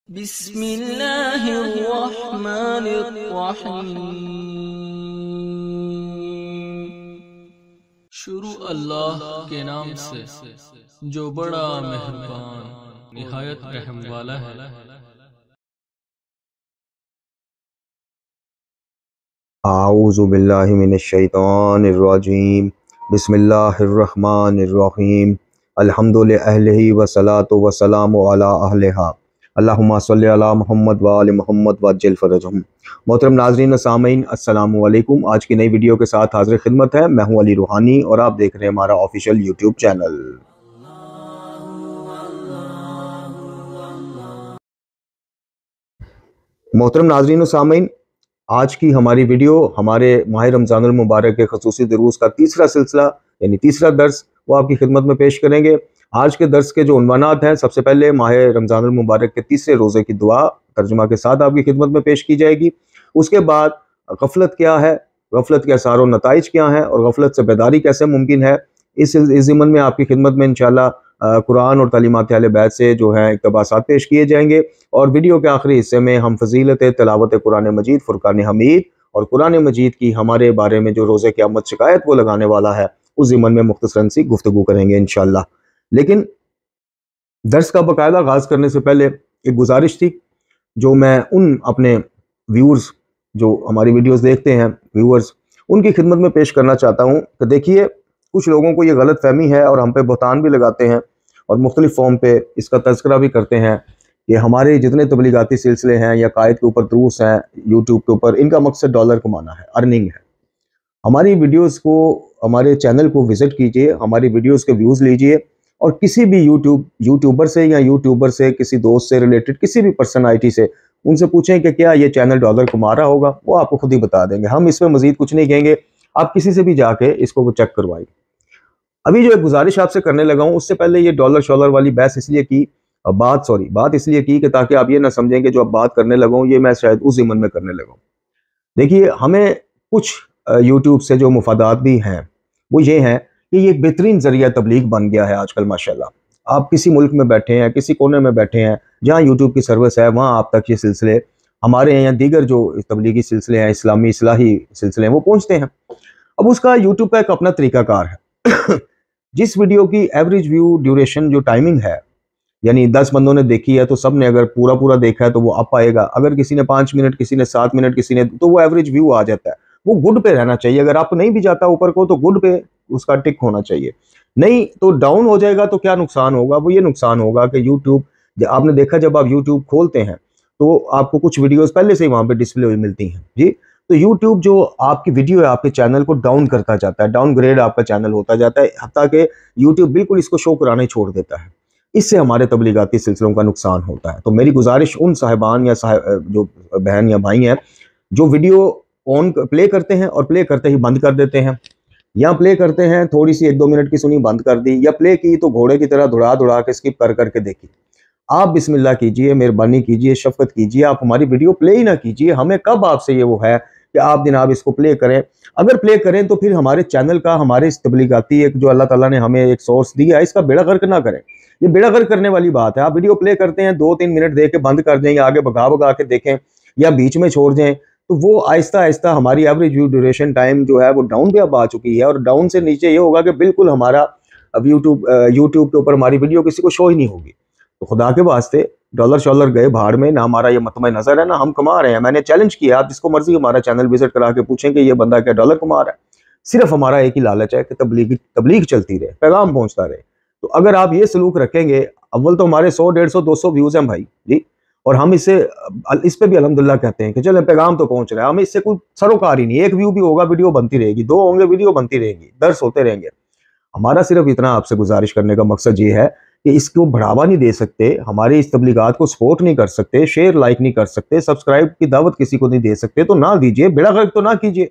بسم اللہ الرحمن الرحیم۔ شروع اللہ کے نام سے جو بڑا مہربان نہایت رحم والا ہے۔ اعوذ باللہ من الشیطان الرجیم، بسم اللہ الرحمن الرحیم، الحمد للہ والصلاۃ والسلام علی اہلہا، اللہم صلی علی محمد وآل محمد وعجل فرجہم۔ محترم ناظرین و سامعین، السلام علیکم۔ آج کی نئی ویڈیو کے ساتھ حاضر خدمت ہے، میں ہوں علی روحانی اور آپ دیکھ رہے ہیں ہمارا آفیشیل یوٹیوب چینل۔ محترم ناظرین و سامعین، آج کی ہماری ویڈیو ہمارے ماہ رمضان المبارک کے خصوصی دروس کا تیسرا سلسلہ یعنی تیسرا درس وہ آپ کی خدمت میں پیش کریں گے۔ آج کے درس کے جو عنوانات ہیں، سب سے پہلے ماہ رمضان المبارک کے تیسرے روزے کی دعا ترجمہ کے ساتھ آپ کی خدمت میں پیش کی جائے گی۔ اس کے بعد غفلت کیا ہے، غفلت کے اثار و نتائج کیا ہیں اور غفلت سے بیداری کیسے ممکن ہے، اس ضمن میں آپ کی خدمت میں انشاءاللہ قرآن اور تعلیمات اہل بیت سے جو ہیں اقتباسات پیش کیے جائیں گے، اور ویڈیو کے آخری حصے میں ہم فضیلت تلاوت قرآن مجید، فرقان حمید اور قرآن مجید کی ہمارے بارے میں جو روز قیامت شکایت وہ لگانے والا ہے اس ضمن میں مختصراً سی گفتگو کریں گے انشاءاللہ۔ لیکن درس کا باقاعدہ آغاز کرنے سے پہلے ایک گزارش تھی جو میں ان اپنے ویورز جو ہماری ویڈیوز دیکھتے ہیں ویورز ان کی خدمت میں پیش کرنا چاہتا ہوں کہ دیکھیے، کچھ لوگوں کو یہ غلط فہمی ہے اور ہم پہ بہتان بھی لگاتے ہیں اور مختلف فارم پہ اس کا تذکرہ بھی کرتے ہیں کہ ہمارے جتنے تبلیغاتی سلسلے ہیں یا قائد کے اوپر دروس ہیں یوٹیوب کے اوپر، ان کا مقصد ڈالر کمانا ہے، ارننگ ہے۔ ہماری ویڈیوز کو، ہمارے چینل کو وزٹ کیجئے، ہماری ویڈیوز کے ویوز لیجئے اور کسی بھی یوٹیوبر سے یا یوٹیوبر سے کسی دوست سے ریلیٹڈ کسی بھی پرسنالٹی سے ان سے پوچھیں کہ کیا یہ چینل ڈالر کما رہا ہوگا، وہ آپ کو خود ہی بتا دیں گے۔ ہم اس میں مزید کچھ نہیں کہیں گے، آپ کسی سے بھی جا کے اس کو وہ چیک کروائیں۔ ابھی جو ایک گزارش آپ سے کرنے لگا ہوں، اس سے پہلے یہ ڈالر شالر والی بحث اس لیے کی بات اس لیے کی کہ تاکہ آپ یہ نہ سمجھیں کہ جو اب بات کرنے لگا ہوں یہ میں شاید اس ضمن میں کرنے لگا ہوں۔ دیکھیے، ہمیں کچھ یوٹیوب سے جو مفادات بھی ہیں وہ یہ ہیں کہ یہ ایک بہترین ذریعہ تبلیغ بن گیا ہے آج کل ماشاءاللہ۔ آپ کسی ملک میں بیٹھے ہیں، کسی کونے میں بیٹھے ہیں، جہاں یوٹیوب کی سروس ہے وہاں آپ تک یہ سلسلے ہمارے ہیں یا دیگر جو تبلیغی سلسلے ہیں، اسلامی اصلاحی سلسلے ہیں، وہ پہنچتے ہیں۔ اب اس کا یوٹیوب کا ایک اپنا طریقہ کار ہے۔ جس ویڈیو کی ایوریج ویو ڈیوریشن جو ٹائمنگ ہے، یعنی 10 بندوں نے دیکھی ہے تو سب نے اگر پورا دیکھا ہے تو وہ اپ آئے گا، اگر کسی نے 5 منٹ، کسی نے 7 منٹ، کسی نے، تو وہ ایوریج ویو آ جاتا ہے۔ وہ گڈ پہ رہنا چاہیے، اگر آپ نہیں بھی جاتا اوپر کو تو گڈ پہ اس کا ٹک ہونا چاہیے، نہیں تو ڈاؤن ہو جائے گا۔ تو کیا نقصان ہوگا؟ وہ یہ نقصان ہوگا کہ یوٹیوب، آپ نے دیکھا جب آپ یوٹیوب کھولتے ہیں تو آپ کو کچھ ویڈیوز پہلے سے ہی وہاں پہ ڈسپلے ہوئی ملتی ہیں جی، تو یوٹیوب جو آپ کی ویڈیو ہے آپ کے چینل کو ڈاؤن کرتا جاتا ہے، ڈاؤن گریڈ آپ کا چینل ہوتا جاتا ہے، حتیٰ کہ یوٹیوب بالکل اس کو شو کرانا ہی چھوڑ دیتا ہے۔ اس سے ہمارے تبلیغاتی سلسلوں کا نقصان ہوتا ہے۔ تو میری گزارش ان صاحبان یا جو بہن یا بھائی ہیں جو ویڈیو آن پلے کرتے ہیں اور پلے کرتے ہی بند کر دیتے ہیں، یا پلے کرتے ہیں تھوڑی سی 1-2 منٹ کی سنی بند کر دی، یا پلے کی تو گھوڑے کی طرح دڑا کے سکپ کر کے دیکھی، آپ بسم اللہ کیجئے، مہربانی کیجئے، شفقت کیجئے، آپ ہماری ویڈیو پلے ہی نہ کیجئے۔ ہمیں کب آپ سے یہ وہ ہے کہ آپ جناب اس کو پلے کریں؟ اگر پلے کریں تو پھر ہمارے چینل کا، ہمارے اس تبلیغاتی ایک جو اللہ تعالیٰ نے ہمیں ایک سورس دیا ہے، اس کا بیڑا غرق نہ کریں۔ یہ بیڑا غرق کرنے والی بات ہے۔ آپ ویڈیو پلے کرتے ہیں، 2-3 منٹ دیکھ کے بند کر دیں یا آگے بگا کے دیکھیں یا بیچ میں چھوڑ دیں، تو وہ آہستہ آہستہ ہماری ایوریج ویو ڈیوریشن ٹائم جو ہے وہ ڈاؤن پہ اب آ چکی ہے، اور ڈاؤن سے نیچے یہ ہوگا کہ بالکل ہمارا اب یوٹیوب کے اوپر ہماری ویڈیو کسی کو شو ہی نہیں ہوگی۔ تو خدا کے واسطے ڈالر شالر گئے بھاڑ میں، نہ ہمارا یہ مطمع نظر ہے نہ ہم کما رہے ہیں۔ میں نے چیلنج کیا، آپ جس کو مرضی ہمارا چینل وزٹ کرا کے پوچھیں کہ یہ بندہ کیا ڈالر کما رہا ہے؟ صرف ہمارا ایک ہی لالچ ہے کہ تبلیغ چلتی رہے، پیغام پہنچتا رہے۔ تو اگر آپ یہ سلوک رکھیں گے، اول تو ہمارے 100، 150، 200 ویوز ہیں بھائی جی، اور ہم اس پہ بھی الحمدللہ کہتے ہیں کہ چلیں پیغام تو پہنچ رہا ہے، ہمیں اس سے کوئی سروکار ہی نہیں۔ 1 ویو بھی ہوگا، ویڈیو بنتی رہے گی، 2 ہوں گے، ویڈیو بنتی رہے گی، درس ہوتے رہیں گے۔ ہمارا صرف اتنا آپ سے گزارش کرنے کا مقصد یہ ہے کہ اس کو بڑھاوا نہیں دے سکتے، ہماری اس تبلیغات کو سپورٹ نہیں کر سکتے، شیئر لائک نہیں کر سکتے، سبسکرائب کی دعوت کسی کو نہیں دے سکتے، تو نہ دیجئے، بیڑا غرق تو نہ کیجئے۔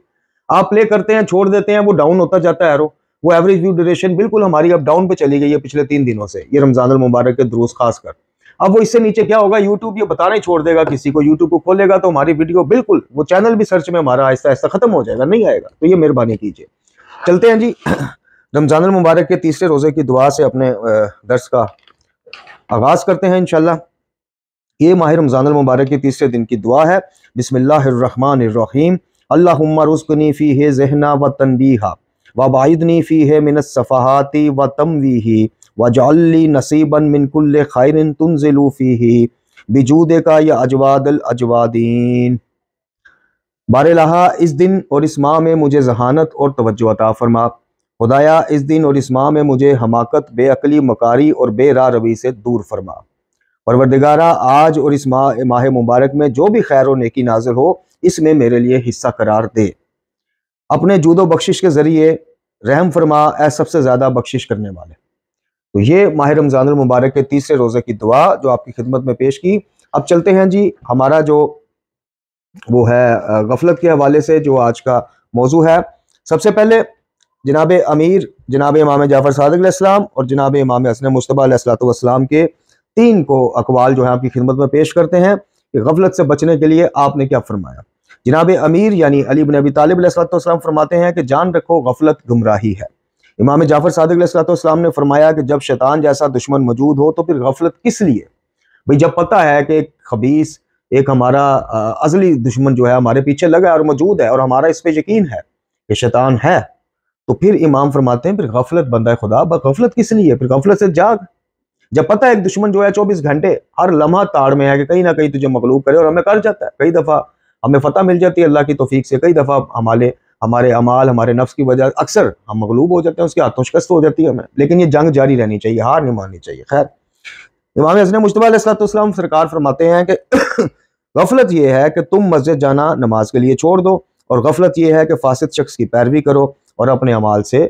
آپ پلے کرتے ہیں، چھوڑ دیتے ہیں، وہ ڈاؤن ہوتا جاتا ہے ایرو، وہ ایوریج ویو ڈیوریشن بالکل ہماری اب ڈاؤن پہ چلی گئی ہے پچھلے 3 دنوں سے، یہ رمضان المبارک کے دروس خاص کر۔ اب وہ اس سے نیچے کیا ہوگا، یوٹیوب یہ بتانا ہی چھوڑ دے گا کسی کو، یوٹیوب کو کھولے گا تو ہماری ویڈیو بالکل، وہ چینل بھی سرچ میں ہمارا آہستہ آہستہ ختم ہو جائے گا، نہیں آئے گا۔ تو یہ مہربانی کیجئے۔ چلتے ہیں جی، رمضان المبارک کے تیسرے روزے کی دعا سے اپنے درس کا آغاز کرتے ہیں انشاءاللہ۔ یہ ماہ رمضان المبارک کے تیسرے دن کی دعا ہے۔ بسم اللہ الرحمن الرحیم، اللہم رزقنی فیہ ذہنا و تنبیہا وباعدنی فیہ من الصفحات و تمویہ واجعل لی نصیبا من کل خیر تنزل فیہ بجودک یا اجواد الاجوادین۔ بار الہا اس دن اور اس ماہ میں مجھے ذہانت اور توجہ عطا فرما۔ خدایا اس دن اور اس ماہ میں مجھے حماقت، بے عقلی، مکاری اور بے راہ روی سے دور فرما۔ پروردگارہ آج اور اس ماہ مبارک میں جو بھی خیر و نیکی نازل ہو اس میں میرے لیے حصہ قرار دے۔ اپنے جود و بخشش کے ذریعے رحم فرما اے سب سے زیادہ بخشش کرنے والے۔ تو یہ ماہ رمضان المبارک کے تیسرے روزے کی دعا جو آپ کی خدمت میں پیش کی۔ اب چلتے ہیں جی ہمارا جو وہ ہے غفلت کے حوالے سے جو آج کا موضوع ہے۔ سب سے پہلے جناب امیر جناب امام جعفر صادق علیہ السلام اور جناب امام حسن مجتبیٰ علیہ السلام کے 3 کو اقوال جو ہے آپ کی خدمت میں پیش کرتے ہیں کہ غفلت سے بچنے کے لیے آپ نے کیا فرمایا۔ جناب امیر یعنی علی بن ابی طالب علیہ السلام فرماتے ہیں کہ جان رکھو غفلت گمراہی ہے۔ امام جعفر صادق علیہ السلام نے فرمایا کہ جب شیطان جیسا دشمن موجود ہو تو پھر غفلت کس لیے؟ بھئی جب پتہ ہے کہ ایک خبیث، ایک ہمارا ازلی دشمن جو ہے ہمارے پیچھے لگا ہے اور موجود ہے اور ہمارا اس پہ یقین ہے کہ شیطان ہے، تو پھر امام فرماتے ہیں پھر غفلت بندہ خدا غفلت کس لیے؟ پھر غفلت سے جاگ۔ جب پتہ ہے ایک دشمن جو ہے 24 گھنٹے ہر لمحہ تاڑ میں ہے کہ کہیں نہ کہیں تجھے مغلوب کرے، اور ہمیں کر جاتا ہے، کئی دفعہ ہمیں فتح مل جاتی ہے اللہ کی توفیق سے، کئی دفعہ ہمارے اعمال، ہمارے نفس کی وجہ اکثر ہم مغلوب ہو جاتے ہیں، اس کے ہاتھوں شکست ہو جاتی ہے ہمیں، لیکن یہ جنگ جاری رہنی چاہیے، ہار نہیں ماننی چاہیے۔ خیر، امام حسن مجتبیٰ علیہ السلام سرکار فرماتے ہیں کہ غفلت یہ ہے کہ تم مسجد جانا نماز کے لیے چھوڑ دو، اور غفلت یہ ہے کہ فاسد شخص کی پیروی کرو اور اپنے اعمال سے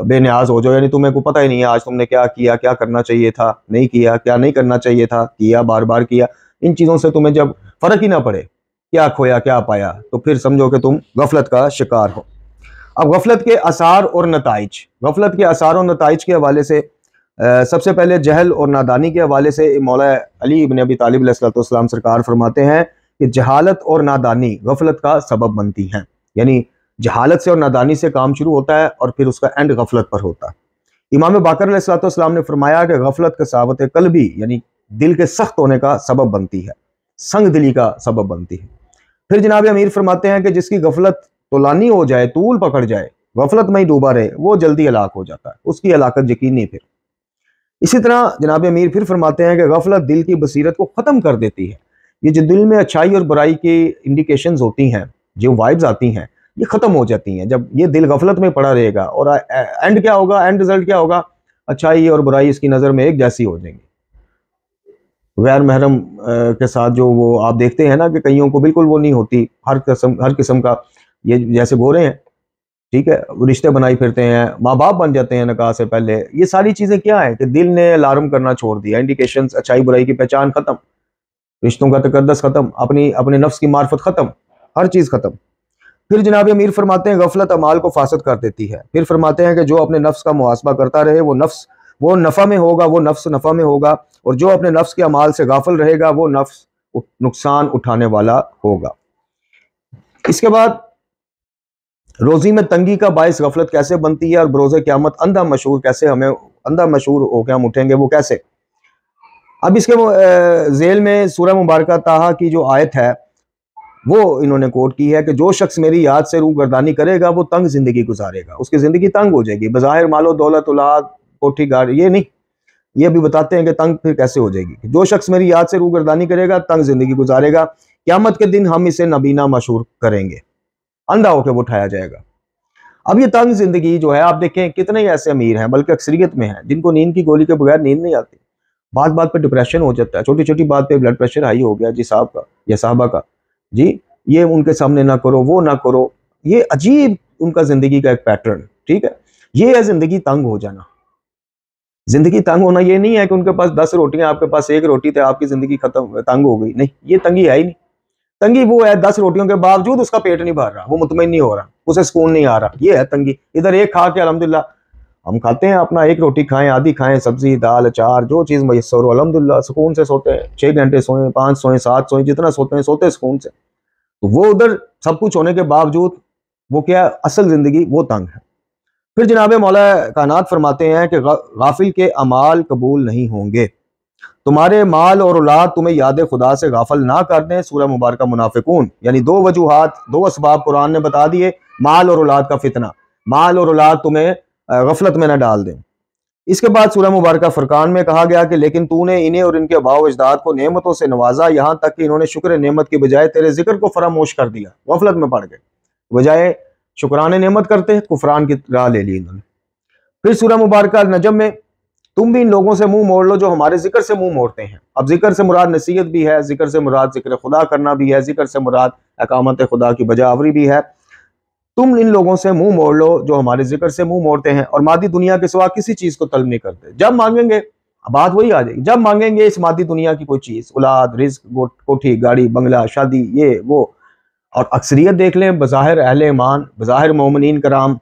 بے نیاز ہو جاؤ، یعنی تمہیں کو پتہ ہی نہیں ہے آج تم نے کیا کیا، کیا کرنا چاہیے تھا نہیں کیا، کیا نہیں کرنا چاہیے تھا کیا، بار بار کیا۔ ان چیزوں سے تمہیں جب فرق ہی نہ پڑے کیا کھویا کیا پایا، تو پھر سمجھو کہ تم غفلت کا شکار ہو۔ اب غفلت کے آثار اور نتائج، غفلت کے آثار اور نتائج کے حوالے سے سب سے پہلے جہل اور نادانی کے حوالے سے مولا علی بن ابی طالب علیہ السلام سرکار فرماتے ہیں کہ جہالت اور نادانی غفلت کا سبب بنتی ہیں، یعنی جہالت سے اور نادانی سے کام شروع ہوتا ہے اور پھر اس کا اینڈ غفلت پر ہوتا ہے۔ امام باقر علیہ السلام نے فرمایا کہ غفلت کساوت قلبی یعنی دل کے سخت ہونے کا سبب بنتی ہے، سنگ دلی کا سبب بنتی ہے۔ پھر جناب امیر فرماتے ہیں کہ جس کی غفلت طولانی ہو جائے، طول پکڑ جائے، غفلت میں ہی ڈوبا رہے، وہ جلدی ہلاک ہو جاتا ہے، اس کی ہلاکت یقینی۔ پھر اسی طرح جناب امیر پھر فرماتے ہیں کہ غفلت دل کی بصیرت کو ختم کر دیتی ہے۔ یہ جو دل میں اچھائی اور برائی کی انڈیکیشنز ہوتی ہیں، جو وائبز آتی ہیں، یہ ختم ہو جاتی ہیں جب یہ دل غفلت میں پڑا رہے گا، اور اینڈ کیا ہوگا، اینڈ رزلٹ کیا ہوگا، اچھائی اور برائی اس کی نظر میں ایک جیسی ہو جائیں گی۔ غیر محرم کے ساتھ جو وہ آپ دیکھتے ہیں نا کہ کئیوں کو بالکل وہ نہیں ہوتی، ہر قسم کا یہ جیسے گورے ہیں، ٹھیک ہے، رشتے بنائی پھرتے ہیں، ماں باپ بن جاتے ہیں نکاح سے پہلے، یہ ساری چیزیں کیا ہیں کہ دل نے الارم کرنا چھوڑ دیا، انڈیکیشنز، اچھائی برائی کی پہچان ختم، رشتوں کا تقدس ختم، اپنے نفس کی معرفت ختم، ہر چیز ختم۔ پھر جناب امیر فرماتے ہیں غفلت اعمال کو فاسد کر دیتی ہے۔ پھر فرماتے ہیں کہ جو اپنے نفس کا محاسبہ کرتا رہے وہ نفع میں ہوگا، وہ نفس نفع میں ہوگا، اور جو اپنے نفس کے اعمال سے غافل رہے گا وہ نفس نقصان اٹھانے والا ہوگا۔ اس کے بعد روزی میں تنگی کا باعث غفلت کیسے بنتی ہے، اور بروز قیامت اندھا مشہور ہو کے ہم اٹھیں گے، وہ کیسے؟ اب اس کے ذیل میں سورہ مبارکہ طٰہٰ کی جو آیت ہے وہ انہوں نے کوٹ کی ہے کہ جو شخص میری یاد سے روح گردانی کرے گا وہ تنگ زندگی گزارے گا، اس کی زندگی تنگ ہو جائے گی، بظاہر مال و دولت، اولاد، کوٹھی گاڑی، یہ نہیں، یہ بھی بتاتے ہیں کہ تنگ پھر کیسے ہو جائے گی۔ جو شخص میری یاد سے روح گردانی کرے گا تنگ زندگی گزارے گا، قیامت کے دن ہم اسے نبینا مشہور کریں گے، اندھا ہو کے وہ اٹھایا جائے گا۔ اب یہ تنگ زندگی جو ہے آپ دیکھیں کتنے ہی ایسے امیر ہیں، بلکہ اکثریت میں ہیں، جن کو نیند کی گولی کے بغیر نیند نہیں آتی، بات پہ ڈپریشن ہو جاتا ہے، چھوٹی چھوٹی بات پہ بلڈ پریشر ہائی ہو گیا جی صاحب کا یا صاحبہ کا، جی یہ ان کے سامنے نہ کرو، وہ نہ کرو، یہ عجیب ان کا زندگی کا ایک پیٹرن، ٹھیک ہے، یہ ہے زندگی تنگ ہو جانا۔ زندگی تنگ ہونا یہ نہیں ہے کہ ان کے پاس 10 روٹیاں، آپ کے پاس 1 روٹی تھے، آپ کی زندگی تنگ ہو گئی، نہیں، یہ تنگی ہے ہی نہیں۔ تنگی وہ ہے 10 روٹیوں کے باوجود اس کا پیٹ نہیں بھر رہا، وہ مطمئن نہیں ہو رہا، اسے سکون نہیں آ رہا، یہ ہے تنگی۔ ادھر ایک کھا کے الحمدللہ ہم کھاتے ہیں، اپنا 1 روٹی کھائیں، آدھی کھائیں، سبزی دال اچار جو چیز میسر ہو، الحمدللہ سکون سے سوتے ہیں، 6 گھنٹے سوئیں، 5 سوئیں، 7 سوئیں، جتنا سوتے ہیں سوتے سکون سے۔ تو وہ ادھر سب کچھ ہونے کے باوجود وہ کیا اصل زندگی وہ تنگ ہے۔ پھر جناب مولا کائنات فرماتے ہیں کہ غافل کے اعمال قبول نہیں ہوں گے۔ تمہارے مال اور اولاد تمہیں یاد خدا سے غافل نہ کر دیں. سورہ مبارکہ منافقون. یعنی دو وجوہات، دو اسباب قرآن نے بتا دیے. مال اور اولاد کا فتنہ، مال اور اولاد تمہیں غفلت میں نہ ڈال دیں. اس کے بعد سورہ مبارکہ فرقان میں کہا گیا کہ لیکن تو نے انہیں اور ان کے آباء و اجداد کو نعمتوں سے نوازا، یہاں تک کہ انہوں نے شکر نعمت کی بجائے تیرے ذکر کو فراموش کر دیا، غفلت میں پڑ گئے. بجائے شکران نعمت کرتے کفران کی راہ لے لی انہوں نے. پھر سورہ مبارکہ نجم میں تم بھی ان لوگوں سے منہ موڑ لو جو ہمارے ذکر سے منہ موڑتے ہیں. اب ذکر سے مراد نصیحت بھی ہے، ذکر سے مراد ذکر خدا کرنا بھی ہے، ذکر سے مراد اقامت خدا کی بجا آوری بھی ہے. تم ان لوگوں سے منہ موڑ لو جو ہمارے ذکر سے منہ موڑتے ہیں اور مادی دنیا کے سوا کسی چیز کو طلب نہیں کرتے. جب مانگیں گے، بات وہی آ جائے گی، جب مانگیں گے اس مادی دنیا کی کوئی چیز، اولاد، رزق، کوٹھی، گاڑی، بنگلہ، شادی، یہ وہ، اور اکثریت دیکھ لیں بظاہر اہل ایمان، بظاہر مومنین کرام،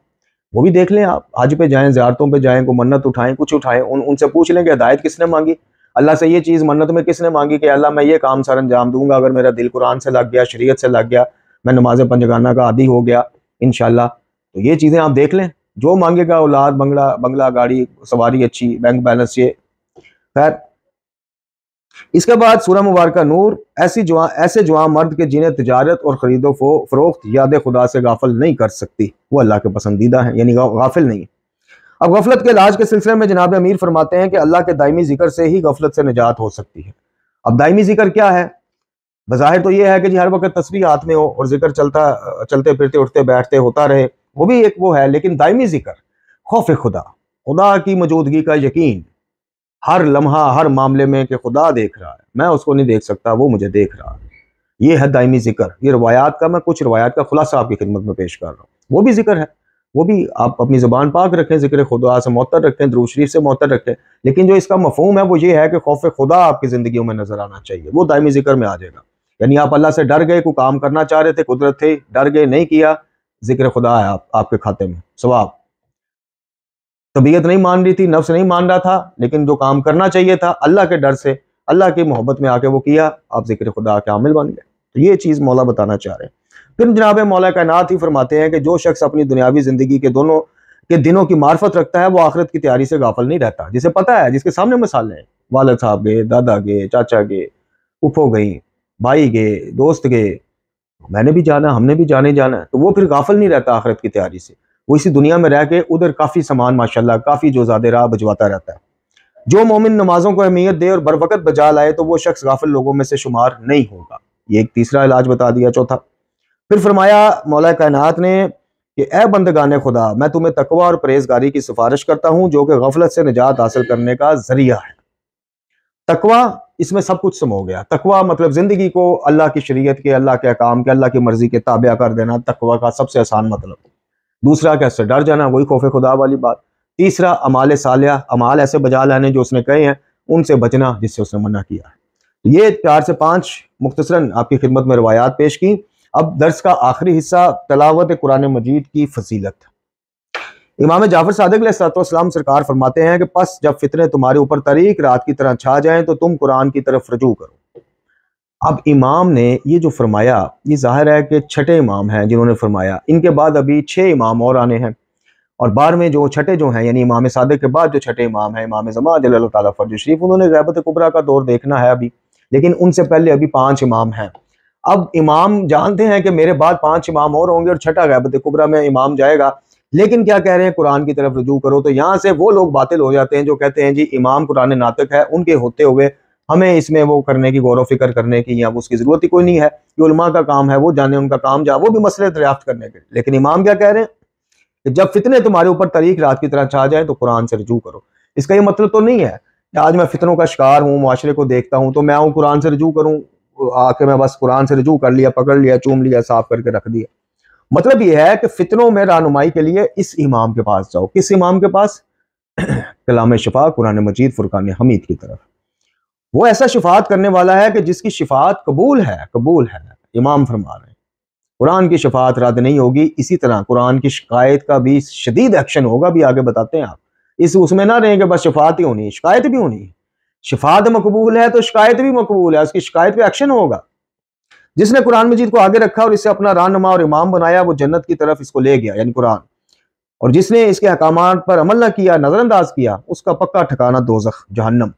وہ بھی دیکھ لیں آپ، حج پہ جائیں، زیارتوں پہ جائیں، کوئی منت اٹھائیں، کچھ اٹھائیں، ان سے پوچھ لیں کہ ہدایت کس نے مانگی، اللہ سے یہ چیز منت میں کس نے مانگی کہ اللہ میں یہ کام سر انجام دوں گا اگر میرا دل قرآن سے لگ گیا، شریعت سے لگ گیا، میں نماز پنجگانہ کا عادی ہو گیا انشاءاللہ. تو یہ چیزیں آپ دیکھ لیں، جو مانگے گا اولاد، بنگلہ، گاڑی، سواری اچھی، بینک بیلنس، یہ خیر. اس کے بعد سورہ مبارکہ نور، ایسے جوان مرد کے جنہیں تجارت اور خرید و فروخت یاد خدا سے غافل نہیں کر سکتی، وہ اللہ کے پسندیدہ ہیں، یعنی غافل نہیں. اب غفلت کے علاج کے سلسلے میں جناب امیر فرماتے ہیں کہ اللہ کے دائمی ذکر سے ہی غفلت سے نجات ہو سکتی ہے. اب دائمی ذکر کیا ہے؟ بظاہر تو یہ ہے کہ جی ہر وقت تسبیح ہاتھ میں ہو اور ذکر چلتے پھرتے اٹھتے بیٹھتے ہوتا رہے، وہ بھی ایک وہ ہے. لیکن دائمی ذکر، خوف خدا کی موجودگی کا یقین ہر لمحہ، ہر معاملے میں کہ خدا دیکھ رہا ہے، میں اس کو نہیں دیکھ سکتا، وہ مجھے دیکھ رہا ہے، یہ ہے دائمی ذکر. یہ روایات کا، میں کچھ روایات کا خلاصہ آپ کی خدمت میں پیش کر رہا ہوں. وہ بھی ذکر ہے، وہ بھی آپ اپنی زبان پاک رکھیں، ذکر خدا سے معطر رکھیں، درود شریف سے معطر رکھیں. لیکن جو اس کا مفہوم ہے وہ یہ ہے کہ خوف خدا آپ کی زندگیوں میں نظر آنا چاہیے، وہ دائمی ذکر میں آ جائے گا. یعنی آپ اللہ سے ڈر گئے، کوئی کام کرنا چاہ رہے تھے، قدرت تھے، ڈر گئے، نہیں کیا، ذکر خدا ہے آپ کے کھاتے میں، ثواب. طبیعت نہیں مان رہی تھی، نفس نہیں مان رہا تھا، لیکن جو کام کرنا چاہیے تھا اللہ کے ڈر سے، اللہ کی محبت میں آ کے وہ کیا، آپ ذکر خدا کے عامل بن گئے. تو یہ چیز مولا بتانا چاہ رہے ہیں. پھر جناب مولا کائنات ہی فرماتے ہیں کہ جو شخص اپنی دنیاوی زندگی کے دنوں کی معرفت رکھتا ہے وہ آخرت کی تیاری سے غافل نہیں رہتا. جسے پتہ ہے، جس کے سامنے مثالیں ہیں، والد صاحب گئے، دادا گئے، چاچا گئے، پھپھو گئی، بھائی گئے، دوست گئے، میں نے بھی جانا، ہم نے بھی جانا ہے، تو وہ پھر غافل نہیں رہتا آخرت کی تیاری سے. وہ اسی دنیا میں رہ کے ادھر کافی سامان ماشاءاللہ کافی جو زیادہ راہ بھجواتا رہتا ہے. جو مومن نمازوں کو اہمیت دے اور بر وقت بجا لائے تو وہ شخص غافل لوگوں میں سے شمار نہیں ہوگا. یہ ایک تیسرا علاج بتا دیا. چوتھا پھر فرمایا مولا کائنات نے کہ اے بندگان خدا، میں تمہیں تقوی اور پرہیزگاری کی سفارش کرتا ہوں جو کہ غفلت سے نجات حاصل کرنے کا ذریعہ ہے. تقوی، اس میں سب کچھ سمو گیا. تقوی مطلب زندگی کو اللہ کی شریعت کے، اللہ کے احکام کے، اللہ کی مرضی کے تابع کر دینا، تقوی کا سب سے آسان مطلب. دوسرا کہ اس سے ڈر جانا، وہی خوف خدا والی بات. تیسرا اعمال صالحہ، اعمال ایسے بجا لانے جو اس نے کہے ہیں، ان سے بچنا جس سے اس نے منع کیا ہے. یہ 4 سے 5 مختصراً آپ کی خدمت میں روایات پیش کی. اب درس کا آخری حصہ، تلاوت قرآن مجید کی فضیلت. امام جعفر صادق علیہ السلام سرکار فرماتے ہیں کہ پس جب فتنے تمہارے اوپر طریق رات کی طرح چھا جائیں تو تم قرآن کی طرف رجوع کرو. اب امام نے یہ جو فرمایا، یہ ظاہر ہے کہ 6 امام ہیں جنہوں نے فرمایا. ان کے بعد ابھی 6 امام اور آنے ہیں، اور 12ویں جو 6 جو ہیں، یعنی امام صادق کے بعد جو 6 امام ہیں، امام زمان جل اللہ تعالیٰ فرج شریف، انہوں نے غیبت کبریٰ کا دور دیکھنا ہے ابھی، لیکن ان سے پہلے ابھی 5 امام ہیں. اب امام جانتے ہیں کہ میرے بعد 5 امام اور ہوں گے اور 6 غیبت کبریٰ میں امام جائے گا، لیکن کیا کہہ رہے ہیں؟ قرآن کی طرف رجوع کرو. تو یہاں سے وہ لوگ باطل ہو جاتے ہیں جو کہتے ہیں جی امام قرآن ناطق ہے، ان کے ہوتے ہوئے ہمیں اس میں وہ کرنے کی، غور و فکر کرنے کی، یا اس کی ضرورت ہی کوئی نہیں ہے، یہ علماء کا کام ہے، وہ جانے، ان کا کام جا، وہ بھی مسئلے دریافت کرنے کے. لیکن امام کیا کہہ رہے ہیں کہ جب فتنے تمہارے اوپر طریق رات کی طرح چھا جائیں تو قرآن سے رجوع کرو. اس کا یہ مطلب تو نہیں ہے کہ آج میں فتنوں کا شکار ہوں، معاشرے کو دیکھتا ہوں تو میں آؤں قرآن سے رجوع کروں، آ کے میں بس قرآن سے رجوع کر لیا، پکڑ لیا، چوم لیا، صاف کر کے رکھ دیا. مطلب یہ ہے کہ فتنوں میں رہنمائی کے لیے اس امام کے پاس جاؤ. کس امام کے پاس؟ کلام شفا قرآن مجید فرقان حمید کی طرف. وہ ایسا شفاعت کرنے والا ہے کہ جس کی شفاعت قبول ہے. امام فرما رہے ہیں قرآن کی شفاعت رد نہیں ہوگی. اسی طرح قرآن کی شکایت کا بھی شدید ایکشن ہوگا، بھی آگے بتاتے ہیں آپ. اس میں نہ رہیں کہ بس شفاعت ہی ہونی ہے، شکایت بھی ہونی ہے. شفاعت مقبول ہے تو شکایت بھی مقبول ہے، اس کی شکایت پہ ایکشن ہوگا. جس نے قرآن مجید کو آگے رکھا اور اس سے اپنا رہنما اور امام بنایا، وہ جنت کی طرف اس کو لے گیا، یعنی قرآن. اور جس نے اس کے احکامات پر عمل نہ کیا، نظر انداز کیا، اس کا پکا ٹھکانہ دوزخ، جہنم.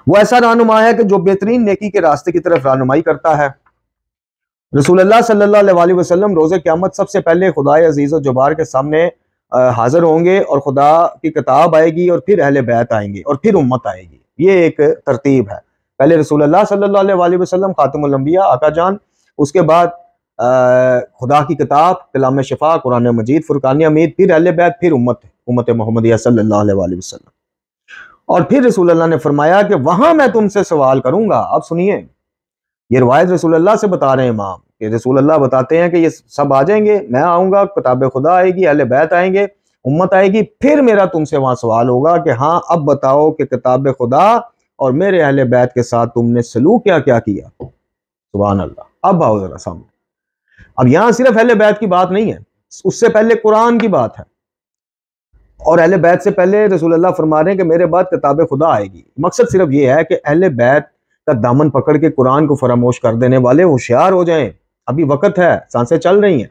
وہ ایسا رہنما ہے کہ جو بہترین نیکی کے راستے کی طرف رہنمائی کرتا ہے۔ رسول اللہ صلی اللہ علیہ وسلم روز قیامت سب سے پہلے خدائے عزیز و جبار کے سامنے حاضر ہوں گے، اور خدا کی کتاب آئے گی، اور پھر اہل بیت آئیں گے، اور پھر امت آئے گی۔ یہ ایک ترتیب ہے، پہلے رسول اللہ صلی اللہ علیہ وسلم خاتم الانبیاء آقا جان، اس کے بعد خدا کی کتاب کلام شفا قرآن مجید فرقان حمید، پھر اہل بیت، پھر امت محمدیہ صلی اللہ علیہ وسلم۔ اور پھر رسول اللہ نے فرمایا کہ وہاں میں تم سے سوال کروں گا۔ اب سنیے، یہ روایت رسول اللہ سے بتا رہے ہیں امام، کہ رسول اللہ بتاتے ہیں کہ یہ سب آ جائیں گے، میں آؤں گا، کتاب خدا آئے گی، اہل بیت آئیں گے، امت آئے گی، پھر میرا تم سے وہاں سوال ہوگا کہ ہاں اب بتاؤ کہ کتاب خدا اور میرے اہل بیت کے ساتھ تم نے سلوک کیا کیا کیا۔ سبحان اللہ۔ اب آؤ ذرا سامنے، اب یہاں صرف اہل بیت کی بات نہیں ہے، اس سے پہلے قرآن کی بات ہے، اور اہل بیت سے پہلے رسول اللہ فرما رہے ہیں کہ میرے بعد کتاب خدا آئے گی۔ مقصد صرف یہ ہے کہ اہل بیت کا دامن پکڑ کے قرآن کو فراموش کر دینے والے ہوشیار ہو جائیں، ابھی وقت ہے، سانسیں چل رہی ہیں۔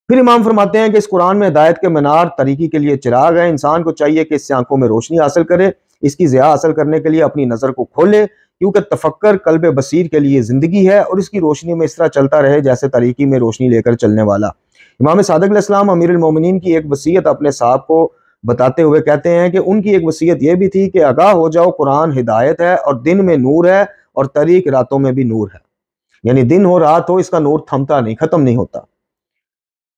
پھر امام فرماتے ہیں کہ اس قرآن میں ہدایت کے منار طریقی کے لیے چراغ ہے، انسان کو چاہیے کہ اس سے آنکھوں میں روشنی حاصل کرے، اس کی ضیاء حاصل کرنے کے لیے اپنی نظر کو کھولے، کیونکہ تفکر قلب بصیر کے لیے زندگی ہے، اور اس کی روشنی میں اس طرح چلتا رہے جیسے طریقی میں روشنی لے کر چلنے والا۔ امام صادق علیہ السلام امیر المومنین کی ایک وصیت اپنے صاحب کو بتاتے ہوئے کہتے ہیں کہ ان کی ایک وصیت یہ بھی تھی کہ آگاہ ہو جاؤ، قرآن ہدایت ہے اور دن میں نور ہے، اور طریق راتوں میں بھی نور ہے، یعنی دن ہو رات ہو، اس کا نور تھمتا نہیں، ختم نہیں ہوتا۔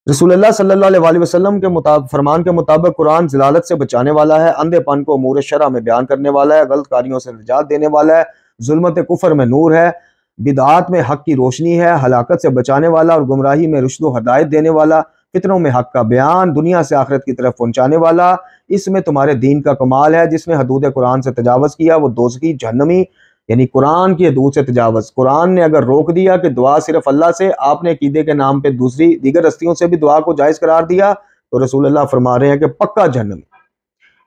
رسول اللہ صلی اللہ علیہ وسلم کے فرمان کے مطابق قرآن ضلالت سے بچانے والا ہے، اندھے پن کو امور شرع میں بیان کرنے والا ہے، غلط کاریوں سے نجات دینے والا ہے، ظلمت کفر میں نور ہے، بدعات میں حق کی روشنی ہے، ہلاکت سے بچانے والا اور گمراہی میں رشد و ہدایت دینے والا، فتنوں میں حق کا بیان، دنیا سے آخرت کی طرف پہنچانے والا۔ اس میں تمہارے دین کا کمال ہے، جس نے حدود قرآن سے تجاوز کیا وہ دوزخی جہنمی، یعنی قرآن کی حدود سے تجاوز۔ قرآن نے اگر روک دیا کہ دعا صرف اللہ سے، آپ نے عقیدے کے نام پہ دیگر ہستیوں سے بھی دعا کو جائز قرار دیا، تو رسول اللہ فرما رہے ہیں کہ پکا جہنمی۔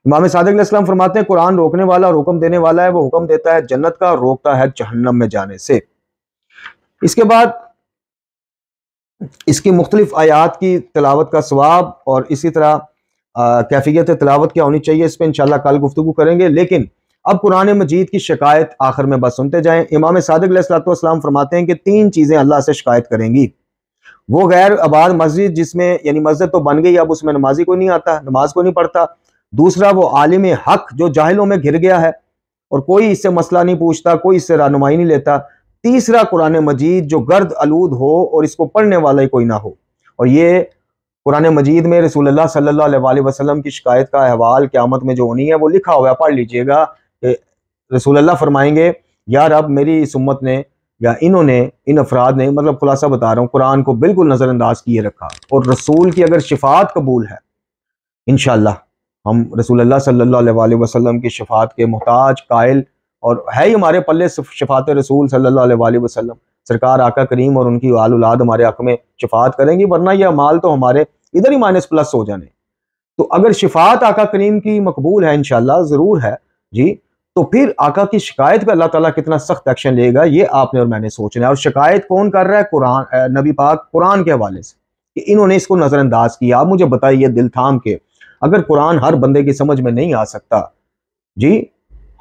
امام صادق علیہ السلام فرماتے ہیں قرآن روکنے والا اور حکم دینے والا ہے، وہ حکم دیتا ہے جنت کا اور روکتا ہے جہنم میں جانے سے۔ اس کے بعد اس کی مختلف آیات کی تلاوت کا ثواب اور اسی طرح کیفیت تلاوت کیا ہونی چاہیے، اس پہ انشاءاللہ کل گفتگو کریں گے۔ لیکن اب قرآن مجید کی شکایت آخر میں بس سنتے جائیں۔ امام صادق علیہ السلام فرماتے ہیں کہ 3 چیزیں اللہ سے شکایت کریں گی۔ وہ غیر آباد مسجد جس میں، یعنی مسجد تو بن گئی، اب اس میں نمازی کوئی نہیں آتا، نماز کو نہیں پڑھتا۔ دوسرا وہ عالم حق جو جاہلوں میں گھر گیا ہے اور کوئی اس سے مسئلہ نہیں پوچھتا، کوئی اس سے رہنمائی نہیں لیتا۔ تیسرا قرآن مجید جو گرد آلود ہو اور اس کو پڑھنے والا ہی کوئی نہ ہو۔ اور یہ قرآن مجید میں رسول اللہ صلی اللہ علیہ وسلم کی شکایت کا احوال قیامت میں جو ہونی ہے وہ لکھا ہوا ہے، پڑھ لیجئے گا۔ رسول اللہ فرمائیں گے یا رب میری اس امت نے یا ان افراد نے، مطلب خلاصہ بتا رہا ہوں، قرآن کو بالکل نظر انداز کیے رکھا، اور رسول کی اگر شفاعت قبول ہے انشاءاللہ ہم رسول اللہ صلی اللہ علیہ وسلم کی شفاعت کے محتاج قائل، اور ہے ہی ہمارے پلے شفاعت رسول صلی اللہ علیہ وسلم، سرکار آقا کریم اور ان کی آل اولاد ہمارے حق میں شفاعت کریں گی، ورنہ یہ اعمال تو ہمارے ادھر ہی -+ ہو جانے۔ تو اگر شفاعت آقا کریم کی مقبول ہے انشاءاللہ، ضرور ہے جی، تو پھر آقا کی شکایت پہ اللہ تعالیٰ کتنا سخت ایکشن لے گا، یہ آپ نے اور میں نے سوچنا ہے۔ اور شکایت کون کر رہا ہے؟ قرآن، نبی پاک قرآن کے حوالے سے، کہ انہوں نے اس کو نظر انداز کیا۔ آپ مجھے بتائیے دل تھام کے، اگر قرآن ہر بندے کی سمجھ میں نہیں آ سکتا جی،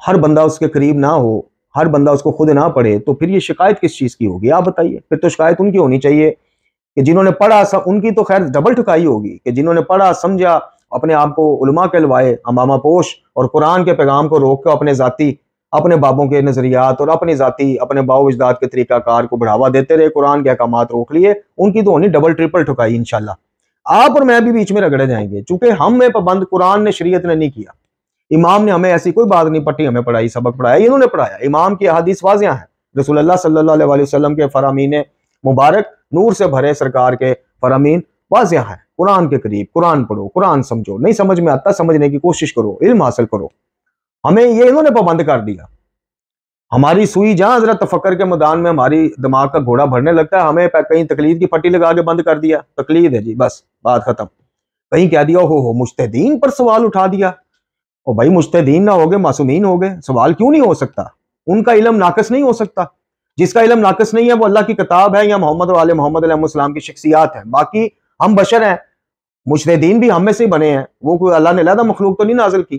ہر بندہ اس کے قریب نہ ہو، ہر بندہ اس کو خود نہ پڑھے، تو پھر یہ شکایت کس چیز کی ہوگی؟ آپ بتائیے۔ پھر تو شکایت ان کی ہونی چاہیے کہ جنہوں نے پڑھا، ان کی تو خیر ڈبل ٹھکائی ہوگی کہ جنہوں نے پڑھا، سمجھا، اپنے آپ کو علماء کہلوائے، امامہ پوش، اور قرآن کے پیغام کو روک کر اپنے بابوں کے نظریات اور اپنے باؤ اجداد کے طریقہ کار کو بڑھاوا دیتے رہے، قرآن کے احکامات روک لیے، ان کی تو ہونی ڈبل ٹرپل ٹھکائی انشاءاللہ۔ آپ اور میں بھی بیچ میں رگڑے جائیں گے، چونکہ ہم میں پابند قرآن نے، شریعت نے نہیں کیا۔ امام نے ہمیں ایسی کوئی بات نہیں پٹی، ہمیں پڑھائی، سبق پڑھایا، انہوں نے پڑھایا۔ امام کی احادیث واضح ہیں، رسول اللہ صلی اللہ علیہ وسلم کے فرامین مبارک نور سے بھرے سرکار کے فرامین واضح ہیں۔ قرآن کے قریب، قرآن پڑھو، قرآن سمجھو، نہیں سمجھ میں آتا سمجھنے کی کوشش کرو، علم حاصل کرو۔ ہمیں یہ انہوں نے پابند کر دیا۔ ہماری سوئی جہاں حضرت تفکر کے میدان میں ہماری دماغ کا گھوڑا بھرنے لگتا ہے، ہمیں کہیں تقلید کی پٹی لگا کے بند کر دیا، تقلید ہے جی، بس بات ختم۔ کہیں کہہ دیا ہو مجتہدین پر سوال اٹھا دیا، اور بھائی مجتہدین نہ ہوگے معصومین ہوگے، سوال کیوں نہیں ہو سکتا؟ ان کا علم ناقص نہیں ہو سکتا؟ جس کا علم ناقص نہیں ہے وہ اللہ کی کتاب ہے یا محمد و آل محمد علیہ السلام کی شخصیات ہیں، باقی ہم بشر ہیں، مجتہدین بھی ہم میں سے بنے ہیں، وہ کوئی اللہ نے علیحدہ مخلوق تو نہیں نازل کی۔